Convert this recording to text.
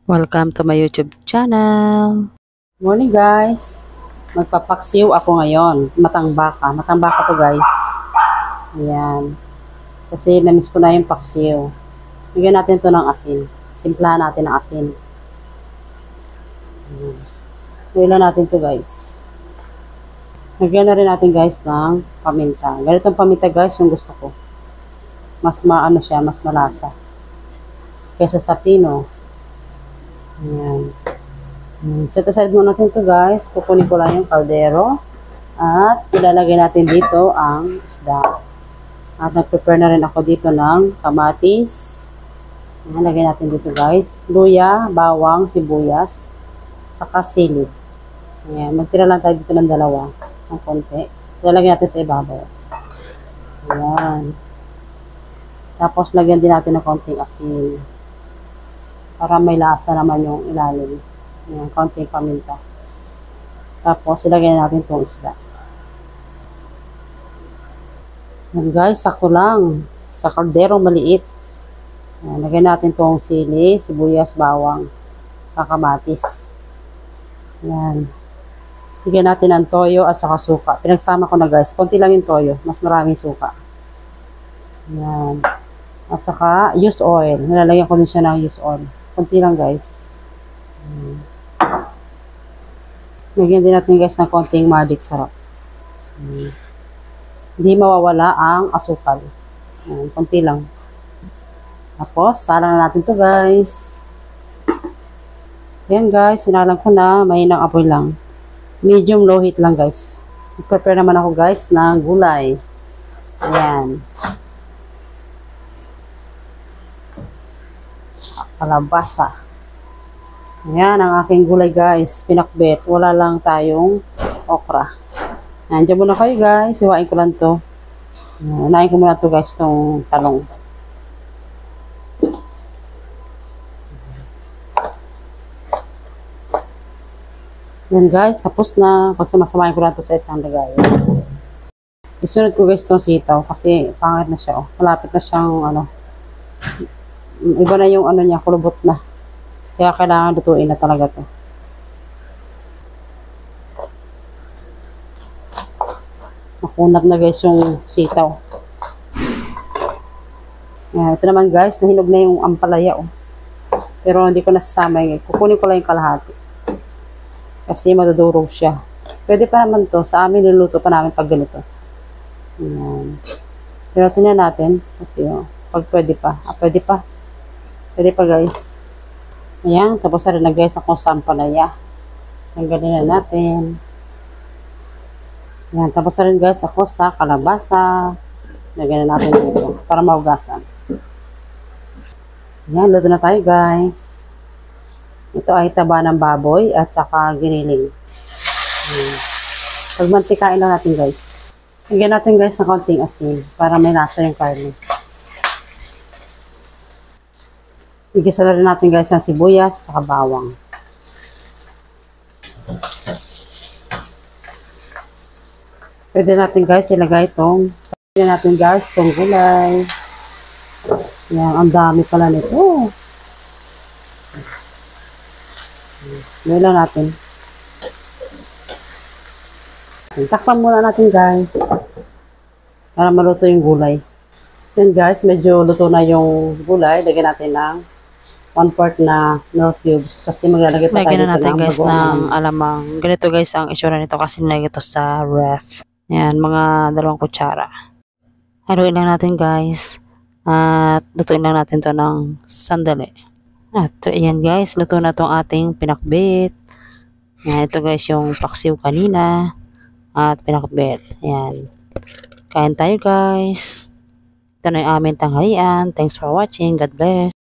Welcome to my YouTube channel. Morning guys. Magpapaksiw ako ngayon. Matambaka. Matambaka to guys. Ayan. Kasi namiss ko na yung paksiw. Lagyan natin to ng asin. Timplahan natin ng asin. Lagyan natin to guys. Lagyan na rin natin guys ng paminta. Ganitong paminta guys yung gusto ko. Mas maano siya, mas malasa. Kaysa sa pino. Ayan. Set aside muna natin to guys. Kukunin ko lang yung kaldero. At ilalagay natin dito ang isda. At nag-prepare na rin ako dito ng kamatis. Ayan, lagay natin dito guys. Luya, bawang, sibuyas, saka sili. Ayan, magtira lang tayo dito ng dalawa. Ng konti. Ilalagay natin sa ibabaw. Ayan. Tapos lagyan din natin ng konting asin. Para may lasa naman yung ilalim. Ayan, konting paminta. Tapos, ilagay natin itong isda. Ayan guys, sakto lang. Sa kalderong maliit. Ayan, lagay natin itong sili, sibuyas, bawang, sa kamatis. Ayan. Lagyan natin ang toyo at saka suka. Pinagsama ko na guys. Konti lang yung toyo. Mas maraming suka. Ayan. At saka, use oil. Nilalagyan ko din siya ng use oil. Kunti lang guys. Lagyan din natin guys ng konting magic sarap. Hindi mawawala ang asukal. Kunti lang. Tapos, salang na natin to guys. Ayan guys, sinalang ko na. Mahinang apoy lang. Medium low heat lang guys. Prepare naman ako guys ng gulay. Ayan. Kalabasa. Ayan ang aking gulay guys. Pinakbet. Wala lang tayong okra. Ayan, dyan muna kayo guys. Iwain ko lang to. Unahin ko muna to guys tong talong. Ayan guys. Tapos na. Pagsamasamahin ko lang to sa isang lagay. Isunod ko guys tong sitaw. Kasi pangit na siya. Oh. Malapit na siyang ano. Iba na yung ano niya, kulubot na. Kaya kailangan lutuin na talaga to. Makunat na guys yung sitaw. Ayan, ito naman guys, nahinog na yung ampalaya. Oh. Pero hindi ko nasasama yun. Kukunin ko lang yung kalahati. Kasi madudurog siya. Pwede pa naman to. Sa amin, niluto pa namin pag ganito. Ayan. Pero tingnan natin. Kasi oh, pag pwede pa. Pwede pa. Pwede pa guys. Ayan, tapos na rin na guys ako sa ampalaya. Tanggalin na natin. Ayan, tapos na rin guys ako sa kalabasa. Lagyan na natin dito para maugasan. Ayan, luto na tayo guys. Ito ay taba ng baboy at saka giniling. Ayan. Pagmantikain lang natin guys. Lagyan natin guys ng konting asin para may lasa yung karne. Igisa na rin natin guys ang sibuyas at bawang. Pwede natin guys ilagay itong sabihin natin guys itong gulay. Yan, ang dami pala nito. Ngayon lang natin. Takpan muna natin guys. Para maluto yung gulay. Yan guys, medyo luto na yung gulay. Lagyan natin ng 1/4 na Knorr cubes kasi maglalagay pa tayo Lagyan na natin ng guys ng alamang. Ganito guys ang itsura nito kasi nilagay ito sa ref. Ayan, mga 2 kutsara. Haluin lang natin guys. At lutuin lang natin to ng sandali. At ayan guys, luto na tong ating pinakbit. Ayan, ito guys yung paksiw kanina. At pinakbit. Ayan. Kain tayo guys. Ito na yung aming tanghalian. Thanks for watching. God bless.